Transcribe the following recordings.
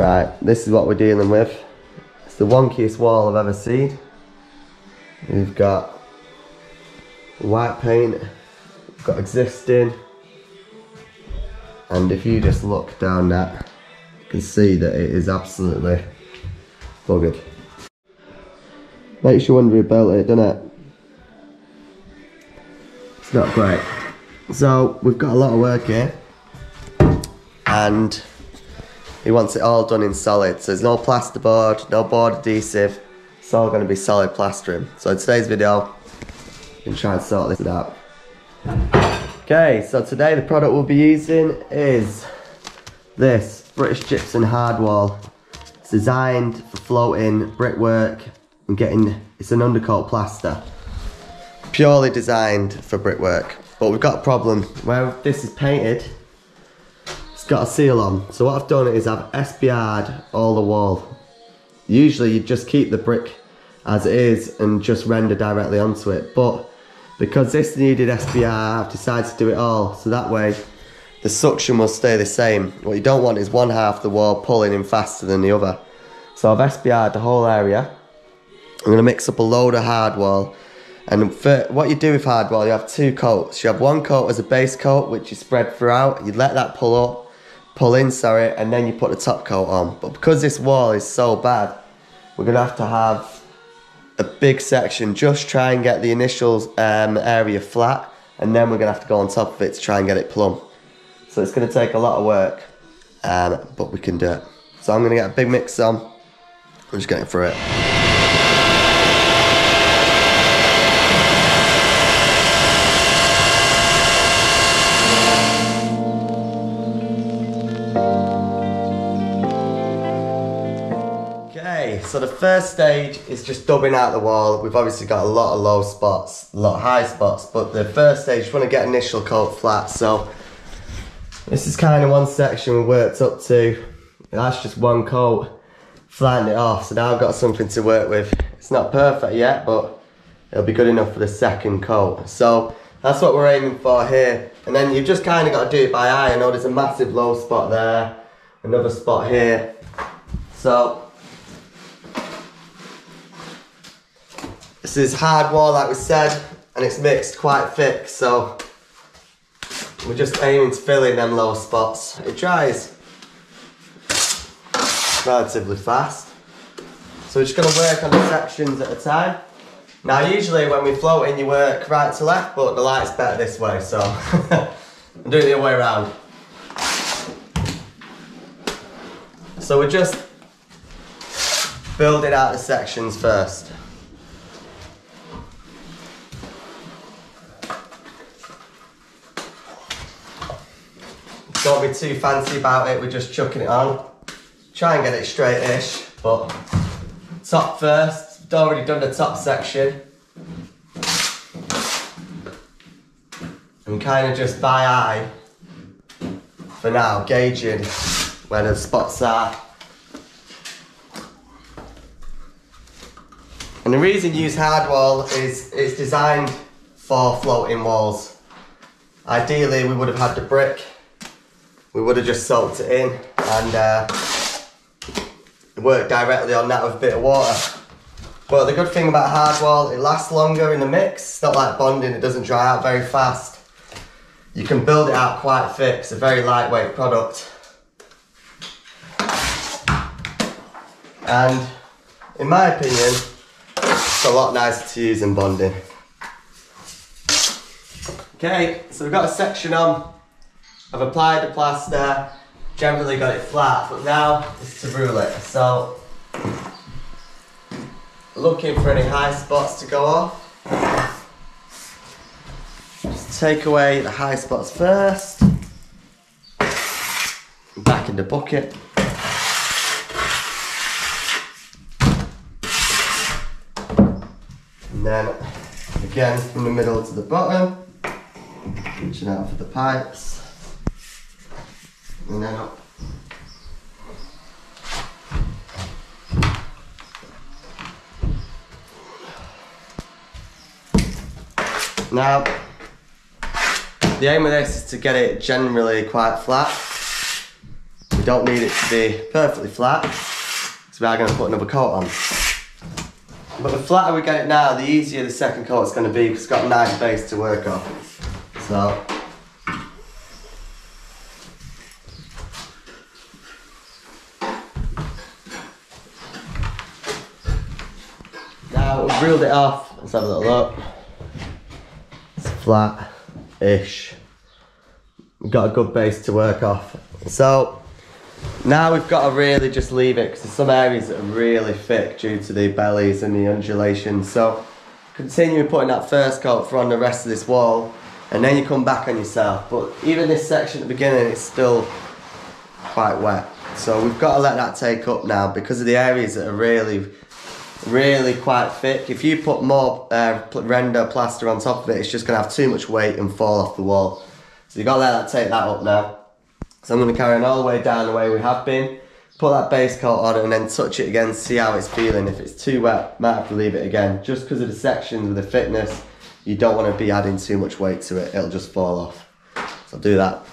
Right, this is what we're dealing with. It's the wonkiest wall I've ever seen. We've got white paint, we've got existing, and if you just look down that, you can see that it is absolutely buggered. Makes you wonder who built it, doesn't it? It's not great. So we've got a lot of work here, and he wants it all done in solid. So there's no plasterboard, no board adhesive. It's all going to be solid plastering. So in today's video, we can try and sort this out. Okay, so today the product we'll be using is this British Gypsum hardwall. It's designed for floating brickwork and it's an undercoat plaster. Purely designed for brickwork. But we've got a problem. Where this is painted, it's got a seal on. So what I've done is I've SBR'd all the wall. Usually you just keep the brick as it is and just render directly onto it. But because this needed SBR, I've decided to do it all. So that way the suction will stay the same. What you don't want is one half of the wall pulling in faster than the other. So I've SBR'd the whole area. I'm going to mix up a load of hardwall. And for what you do with hardwall, you have two coats. You have one coat as a base coat, which you spread throughout. You let that pull in, and then you put the top coat on. But because this wall is so bad, we're going to have a big section, just try and get the initial area flat, and then we're going to have to go on top of it to try and get it plumb. So it's going to take a lot of work, but we can do it. So I'm going to get a big mix on. I'm just getting through it. Okay, so the first stage is just dubbing out the wall. We've obviously got a lot of low spots, a lot of high spots, but the first stage, you want to get initial coat flat. So this is kind of one section we worked up to. That's just one coat, flattened it off. So now I've got something to work with. It's not perfect yet, but it'll be good enough for the second coat. So that's what we're aiming for here. And then you've just kind of got to do it by eye. I know there's a massive low spot there, another spot here. So this is hardwall, like we said, and it's mixed quite thick, so we're just aiming to fill in them low spots. It dries relatively fast, so we're just going to work on the sections at a time. Now usually when we float in, you work right to left, but the light's better this way, so I'm doing it the other way around. So we're just building out the sections first. Don't be too fancy about it, we're just chucking it on. Try and get it straight-ish, but top first. We've already done the top section. And kind of just by eye, for now, gauging where the spots are. And the reason you use hardwall is it's designed for floating walls. Ideally, we would have had the brick. We would have just soaked it in and worked directly on that with a bit of water. But the good thing about hardwall, it lasts longer in the mix. It's not like bonding, it doesn't dry out very fast. You can build it out quite thick, it's a very lightweight product. And in my opinion, it's a lot nicer to use than bonding. Okay, so we've got a section on. I've applied the plaster, generally got it flat, but now it's to rule it. So, looking for any high spots to go off. Just take away the high spots first. Back in the bucket. And then, again, from the middle to the bottom, reaching out for the pipes. And then up. Now, the aim of this is to get it generally quite flat. We don't need it to be perfectly flat, because we are going to put another coat on. But the flatter we get it now, the easier the second coat is going to be, because it's got a nice base to work off. So, now we've reeled it off. Let's have a little look. It's flat-ish. We've got a good base to work off. So now we've got to really just leave it, because there's some areas that are really thick due to the bellies and the undulations. So continue putting that first coat on the rest of this wall, and then you come back on yourself. But even this section at the beginning, it's still quite wet. So we've got to let that take up now, because of the areas that are really quite thick. If you put more render plaster on top of it, it's just going to have too much weight and fall off the wall. So you've got to let that take that up now. So I'm going to carry on all the way down the way we have been, put that base coat on, and then touch it again, see how it's feeling. If it's too wet, might have to leave it again. Just because of the sections with the thickness, you don't want to be adding too much weight to it, it'll just fall off. So I'll do that.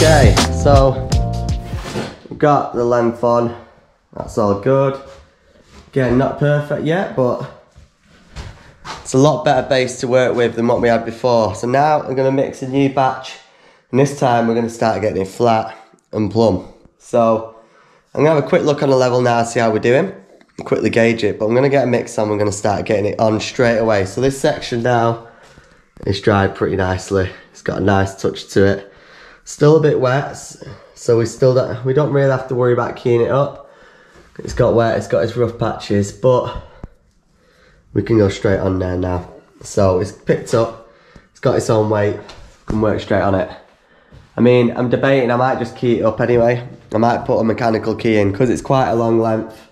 Okay, so we've got the length on, that's all good. Again, not perfect yet, but it's a lot better base to work with than what we had before. So now I'm going to mix a new batch, and this time we're going to start getting it flat and plumb. So I'm going to have a quick look on the level now, see how we're doing, and quickly gauge it. But I'm going to get a mix on, we're going to start getting it on straight away. So this section now is dried pretty nicely. It's got a nice touch to it. Still a bit wet, so we don't really have to worry about keying it up. It's got wet, it's got its rough patches, but we can go straight on there now. So it's picked up, it's got its own weight, can work straight on it. I mean, I'm debating, I might just key it up anyway. I might put a mechanical key in, because it's quite a long length.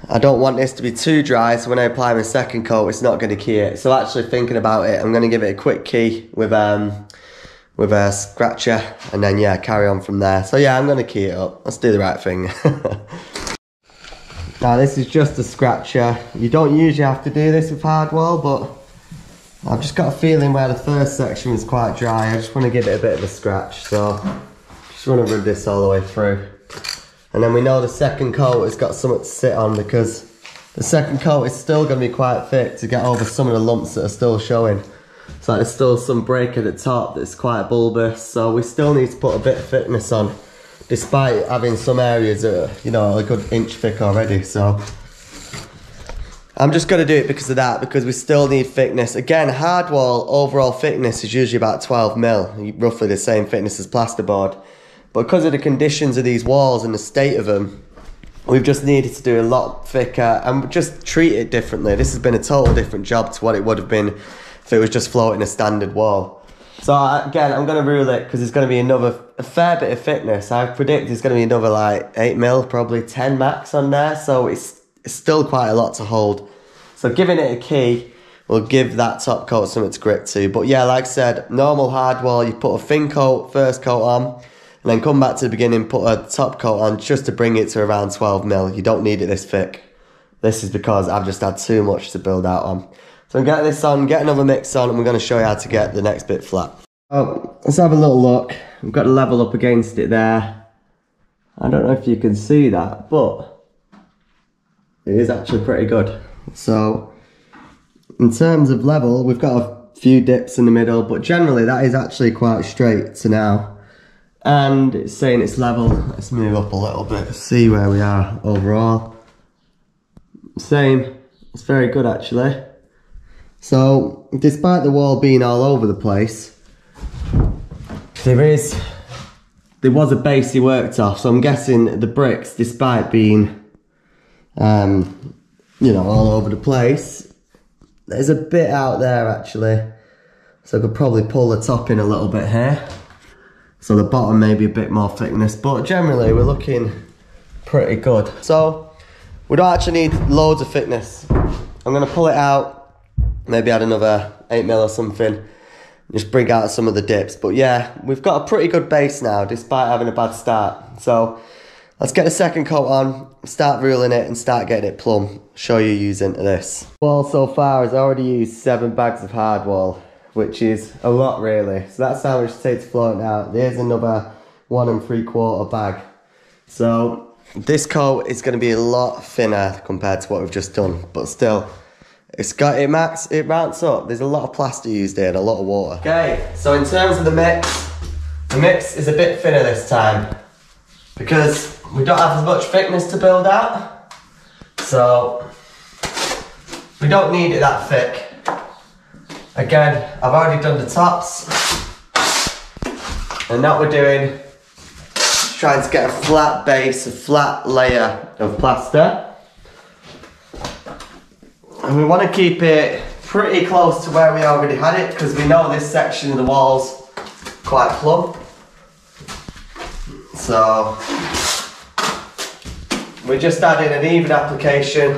I don't want this to be too dry, so when I apply my second coat, it's not going to key it. So actually thinking about it, I'm going to give it a quick key with a scratcher, and then yeah, carry on from there. So yeah, I'm going to key it up. Let's do the right thing. Now this is just a scratcher. You don't usually have to do this with hardwall, but I've just got a feeling where the first section was quite dry, I just want to give it a bit of a scratch. So just want to rub this all the way through. And then we know the second coat has got something to sit on, because the second coat is still going to be quite thick to get over some of the lumps that are still showing. So there's still some break at the top that's quite bulbous, so we still need to put a bit of thickness on, despite having some areas that are, you know, a good inch thick already. So I'm just going to do it because of that, because we still need thickness. Again, hardwall overall thickness is usually about 12mm, roughly the same thickness as plasterboard. But because of the conditions of these walls and the state of them, we've just needed to do a lot thicker and just treat it differently. This has been a total different job to what it would have been if it was just floating a standard wall. So again, I'm going to rule it, because there's going to be a fair bit of thickness. I predict there's going to be another like 8mm, probably 10 max on there. So it's still quite a lot to hold. So giving it a key will give that top coat something to grip to. But yeah, like I said, normal hardwall, you put a thin coat, first coat on, and then come back to the beginning, put a top coat on just to bring it to around 12mm. You don't need it this thick. This is because I've just had too much to build out on. So I'm getting this on, get another mix on, and we're going to show you how to get the next bit flat. Oh, let's have a little look. We've got the level up against it there. I don't know if you can see that, but it is actually pretty good. So in terms of level, we've got a few dips in the middle, but generally that is actually quite straight to now. And it's saying it's level. Let's move up a little bit, see where we are overall. Same, it's very good actually. So, despite the wall being all over the place, there was a base he worked off. So I'm guessing the bricks, despite being, you know, all over the place, there's a bit out there actually. So I could probably pull the top in a little bit here. So the bottom may be a bit more thickness, but generally we're looking pretty good. So we don't actually need loads of thickness. I'm gonna pull it out, maybe add another 8mm or something, just bring out some of the dips. But yeah, we've got a pretty good base now, despite having a bad start. So Let's get the second coat on, start ruling it and start getting it plumb. Show you using this. Wall so far has already used 7 bags of hardwall, which is a lot really. So that's how much it takes to float it out. There's another 1 3/4 bag. So this coat is going to be a lot thinner compared to what we've just done, but still, it mounts up. There's a lot of plaster used here and a lot of water. Okay, so in terms of the mix is a bit thinner this time because we don't have as much thickness to build out. So we don't need it that thick. Again, I've already done the tops. And now we're doing, trying to get a flat base, a flat layer of plaster. And we want to keep it pretty close to where we already had it because we know this section of the wall's quite plumb. So we're just adding an even application.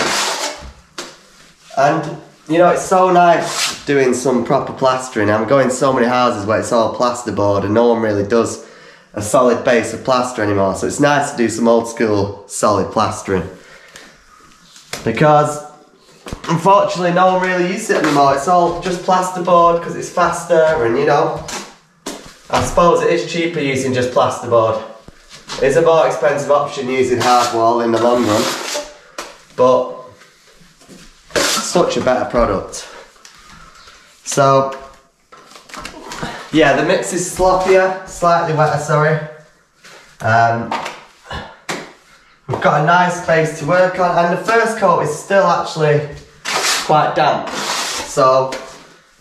And you know, it's so nice doing some proper plastering. I'm going to so many houses where it's all plasterboard and no one really does a solid base of plaster anymore. So it's nice to do some old school solid plastering. Because unfortunately no one really uses it anymore. It's all just plasterboard because it's faster and you know, I suppose it is cheaper using just plasterboard. It's a more expensive option using hardwall in the long run, but such a better product. So yeah, the mix is sloppier, slightly wetter, sorry. We've got a nice base to work on, and the first coat is still actually quite damp. So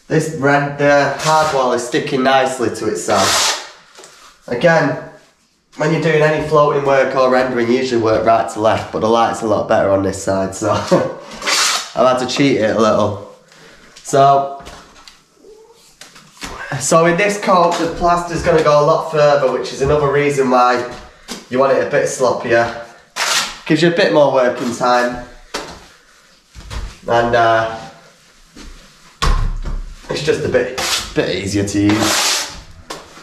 this the hardwall is sticking nicely to itself. Again, when you're doing any floating work or rendering, you usually work right to left, but the light's a lot better on this side, so I've had to cheat it a little. So in this coat, the plaster's going to go a lot further, which is another reason why you want it a bit sloppier. Gives you a bit more working time. And it's just a bit easier to use.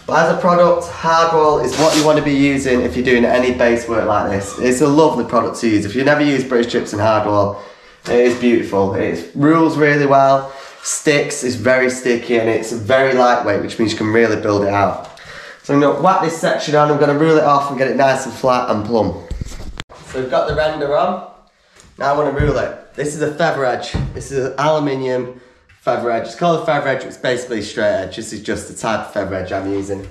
But as a product, hardwall is what you want to be using if you're doing any base work like this. It's a lovely product to use. If you've never used British Chips and hardwall, it is beautiful. It rules really well, sticks, it's very sticky, and it's very lightweight, which means you can really build it out. So I'm going to whack this section on, I'm going to rule it off and get it nice and flat and plumb. So we've got the render on. Now I want to rule it. This is a feather edge. This is an aluminium feather edge. It's called a feather edge, it's basically straight edge. This is just the type of feather edge I'm using.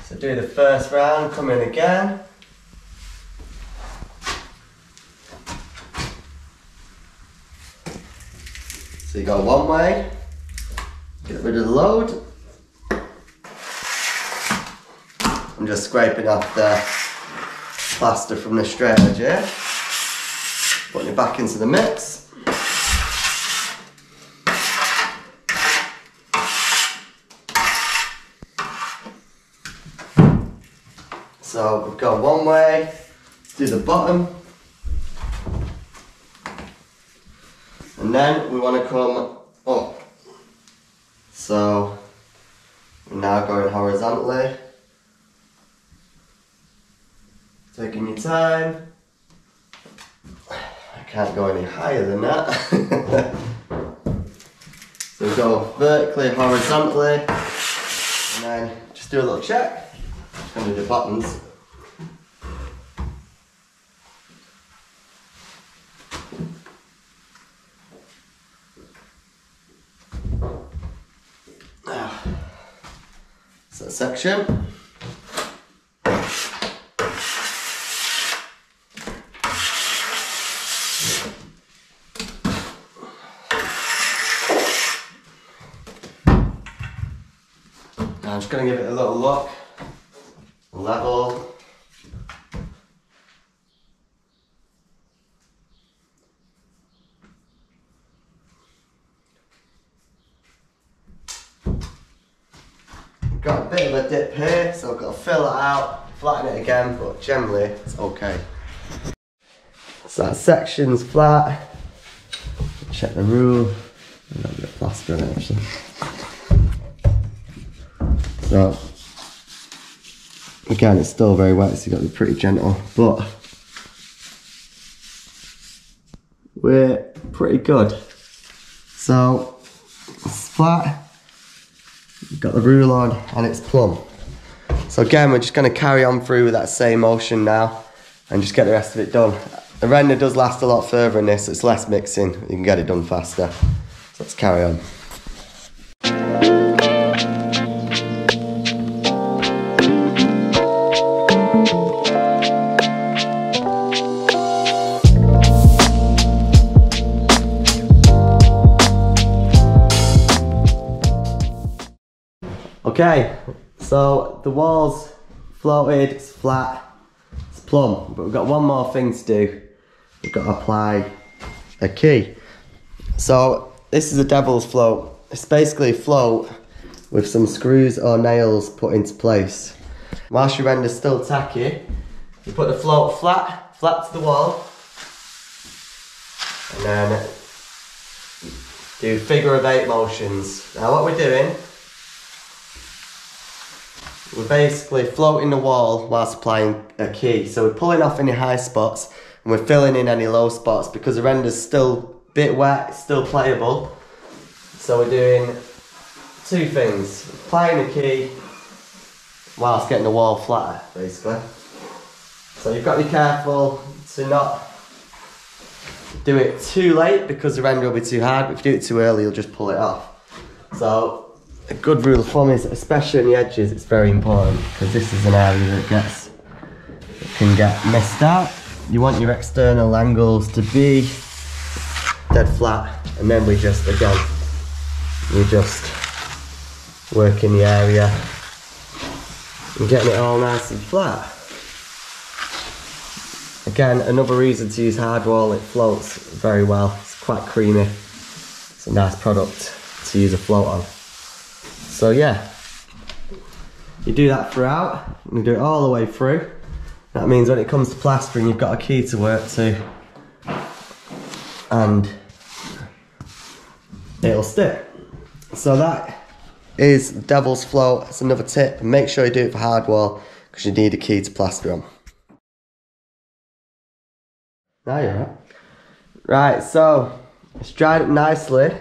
So do the first round, come in again. So you go one way, get rid of the load. I'm just scraping off the plaster from the straight edge here. Putting it back into the mix. So we've gone one way, do the bottom, and then we want to come up. So we're now going horizontally, taking your time. I can't go any higher than that. So we go vertically, horizontally, and then just do a little check. Just going to do the buttons. So section. Now I'm just going to give it a little look, level. Got a bit of a dip here, so I've got to fill it out, flatten it again, but generally it's okay. So that section's flat. Check the rule. A little bit of plaster on it actually. So again, it's still very wet, so you've got to be pretty gentle, but we're pretty good. So it's flat, you've got the rule on, and it's plumb. So again, we're just going to carry on through with that same motion now and just get the rest of it done. The render does last a lot further in this, it's less mixing, you can get it done faster. So let's carry on. Okay, so the wall's floated, it's flat, it's plumb, but we've got one more thing to do. We've got to apply a key. So this is a devil's float. It's basically a float with some screws or nails put into place. Whilst your render's still tacky, you put the float flat to the wall, and then do figure of 8 motions. Now what we're doing, we're basically floating the wall whilst applying a key. So we're pulling off any high spots and we're filling in any low spots because the render's still a bit wet, it's still playable. So we're doing 2 things. Applying the key whilst getting the wall flatter, basically. So you've got to be careful to not do it too late because the render will be too hard, but if you do it too early, you'll just pull it off. So a good rule of thumb is, especially on the edges, it's very important because this is an area that can get messed out. You want your external angles to be dead flat, and then we just work in the area and getting it all nice and flat. Again, another reason to use hardwall, it floats very well. It's quite creamy. It's a nice product to use a float on. So yeah, you do that throughout, and you do it all the way through. That means when it comes to plastering, you've got a key to work to, and it'll stick. So that is devil's float. It's another tip. Make sure you do it for hardwall because you need a key to plaster on. Now you're right. Right, so it's dried up nicely.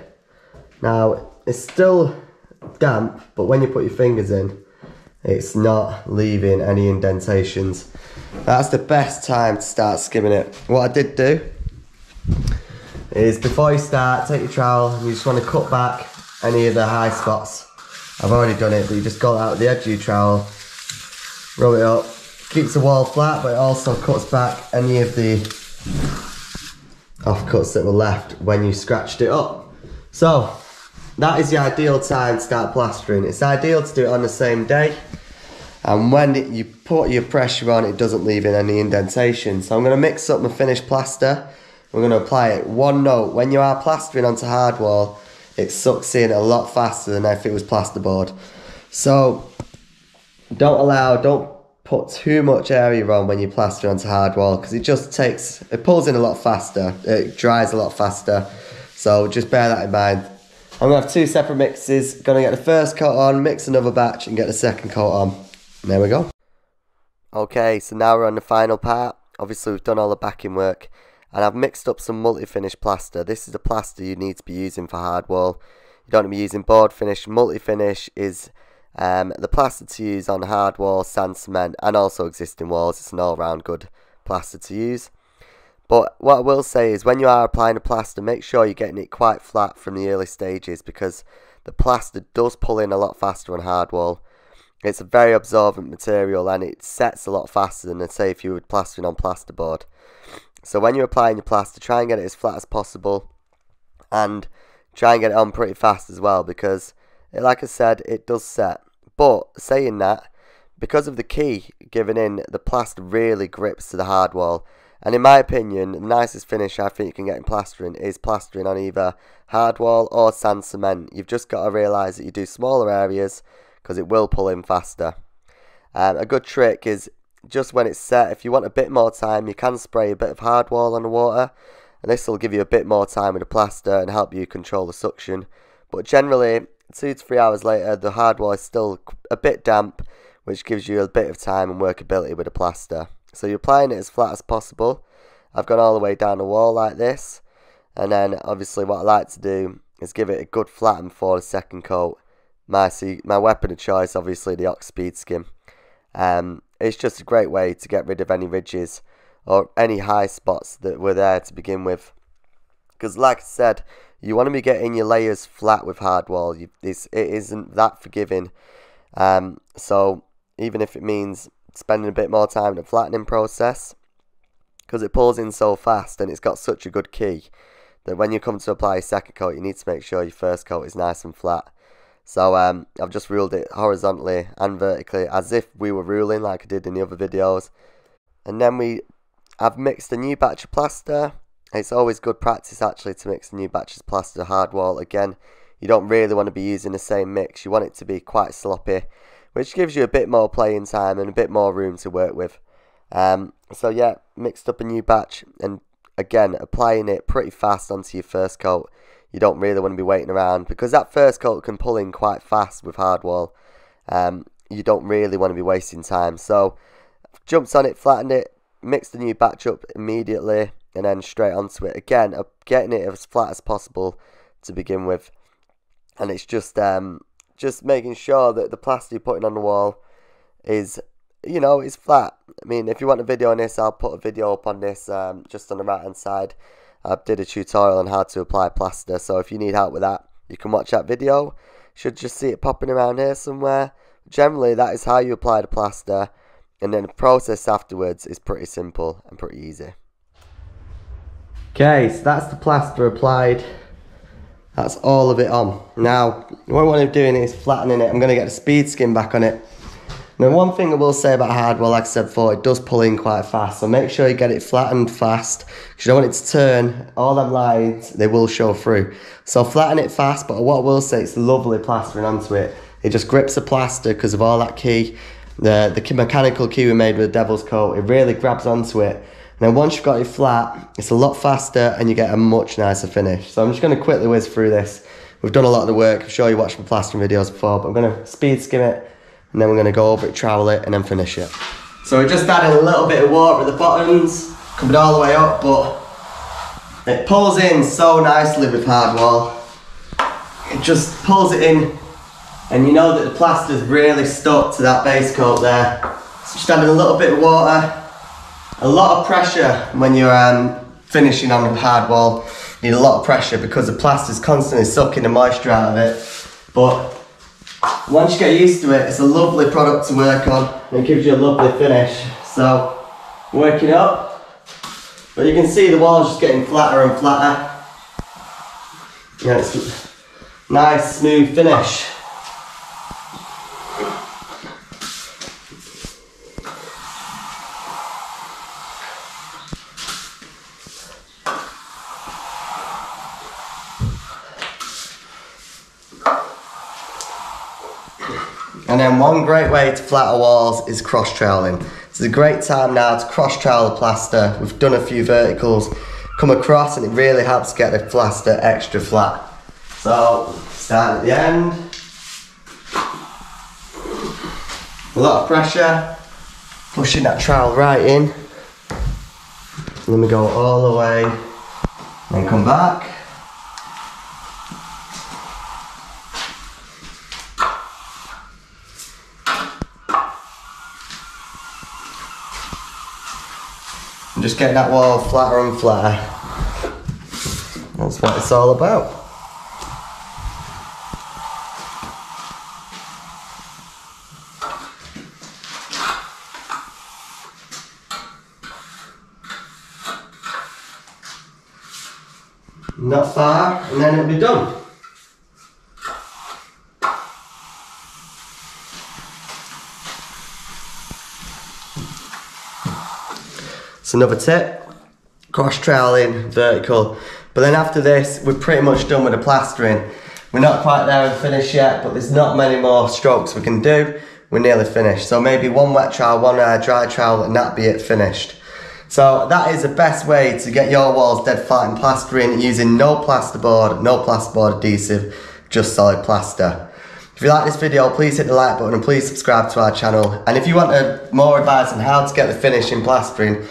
Now it's still damp, but when you put your fingers in, it's not leaving any indentations. That's the best time to start skimming it. What I did do is, before you start, take your trowel and you just want to cut back any of the high spots. I've already done it, but you just got out the edge of your trowel, rub it up, keeps the wall flat, but it also cuts back any of the offcuts that were left when you scratched it up. So that is the ideal time to start plastering. It's ideal to do it on the same day, and when you put your pressure on, it doesn't leave in any indentation. So I'm going to mix up my finished plaster. We're going to apply it. One note, when you are plastering onto hardwall, it sucks in a lot faster than if it was plasterboard. So don't put too much area on when you plaster onto hardwall, because it pulls in a lot faster, it dries a lot faster. So just bear that in mind. I'm going to have 2 separate mixes. Going to get the first coat on, mix another batch and get the second coat on. And there we go. Okay, so now we're on the final part. Obviously we've done all the backing work, and I've mixed up some multi-finish plaster. This is the plaster you need to be using for hardwall. You don't want to be using board finish. Multi-finish is the plaster to use on hardwall, sand, cement, and also existing walls. It's an all-round good plaster to use. But what I will say is, when you are applying a plaster, make sure you're getting it quite flat from the early stages, because the plaster does pull in a lot faster on hardwall. It's a very absorbent material and it sets a lot faster than, say, if you were plastering on plasterboard. So when you're applying your plaster, try and get it as flat as possible, and try and get it on pretty fast as well, because like I said, it does set. But saying that, because of the key given in, the plaster really grips to the hardwall. And in my opinion, the nicest finish I think you can get in plastering is plastering on either hardwall or sand cement. You've just got to realise that you do smaller areas, because it will pull in faster. A good trick is, just when it's set, if you want a bit more time, you can spray a bit of hardwall on the water, and this will give you a bit more time with the plaster and help you control the suction. But generally, 2 to 3 hours later, the hardwall is still a bit damp, which gives you a bit of time and workability with the plaster. So you're applying it as flat as possible. I've gone all the way down the wall like this, And then obviously what I like to do is give it a good flatten before the second coat. My weapon of choice, obviously the Ox Speed Skim. It's just a great way to get rid of any ridges or any high spots that were there to begin with. Because like I said, you want to be getting your layers flat with hardwall. It isn't that forgiving. So even if it means spending a bit more time in the flattening process, because it pulls in so fast and it's got such a good key, that when you come to apply your second coat, you need to make sure your first coat is nice and flat. So I've just ruled it horizontally and vertically as if we were ruling like I did in the other videos. And then I've mixed a new batch of plaster. It's always good practice actually to mix a new batch of plaster hardwall. Again, you don't really want to be using the same mix. You want it to be quite sloppy, which gives you a bit more playing time and a bit more room to work with. So yeah, mixed up a new batch, and again, applying it pretty fast onto your first coat. You don't really want to be waiting around, because that first coat can pull in quite fast with hardwall. You don't really want to be wasting time. So jumped on it, flattened it, mixed the new batch up immediately, and then straight onto it. Again, getting it as flat as possible to begin with. And it's just making sure that the plaster you're putting on the wall is, you know, is flat. I mean, if you want a video on this, I'll put a video up on this just on the right hand side. I did a tutorial on how to apply plaster, so if you need help with that, you can watch that video. You should just see it popping around here somewhere. Generally, that is how you apply the plaster, and then the process afterwards is pretty simple and pretty easy. Okay, so that's the plaster applied. That's all of it on. Now, what I want to be doing is flattening it. I'm going to get the speed skim back on it. Now, one thing I will say about hardwall, like I said before, it does pull in quite fast. So make sure you get it flattened fast, because you don't want it to turn. All them lines, they will show through. So flatten it fast, but what I will say, it's lovely plastering onto it. It just grips the plaster because of all that key. The mechanical key we made with the devil's coat, it really grabs onto it. And then once you've got it flat, it's a lot faster and you get a much nicer finish. So I'm just going to quickly whiz through this. We've done a lot of the work. I'm sure you watched my plastering videos before, but I'm going to speed skim it, and then we're going to go over it, trowel it, and then finish it. So we're just adding a little bit of water at the bottoms, coming all the way up, but it pulls in so nicely with hardwall. It just pulls it in, and you know that the plaster's really stuck to that base coat there. So just adding a little bit of water. A lot of pressure when you're finishing on hardwall. You need a lot of pressure because the plaster's constantly sucking the moisture out of it. But once you get used to it, it's a lovely product to work on, and it gives you a lovely finish. So, working up, but you can see the wall's just getting flatter and flatter. Yeah, it's a nice smooth finish. And then one great way to flatter walls is cross troweling. It's a great time now to cross trowel the plaster. We've done a few verticals, come across, and it really helps get the plaster extra flat. So, start at the end. A lot of pressure, pushing that trowel right in. And then we go all the way, then come back. Just get that wall flatter and flatter. That's what it's all about. Not far, and then it'll be done. Another tip, cross troweling, vertical. But then after this, we're pretty much done with the plastering. We're not quite there with the finish yet, but there's not many more strokes we can do. We're nearly finished. So maybe one wet trowel, one dry trowel, and that'd be it finished. So that is the best way to get your walls dead flat in plastering, using no plasterboard adhesive, just solid plaster. If you like this video, please hit the like button and please subscribe to our channel. And if you want more advice on how to get the finish in plastering,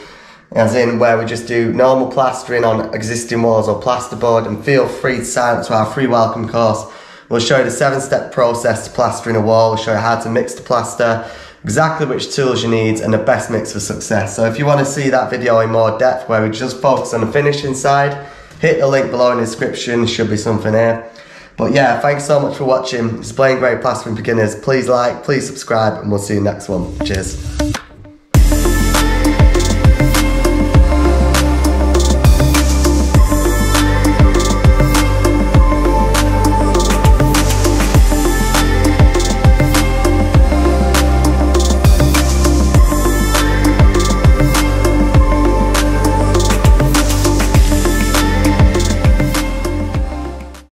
as in where we just do normal plastering on existing walls or plasterboard, and feel free to sign up to our free welcome course. We'll show you the 7-step process to plastering a wall. We'll show you how to mix the plaster, exactly which tools you need, and the best mix for success. So if you want to see that video in more depth where we just focus on the finishing side, hit the link below in the description, there should be something here. But yeah, thanks so much for watching. Displaying Great Plastering Beginners. Please like, please subscribe, and we'll see you next one. Cheers.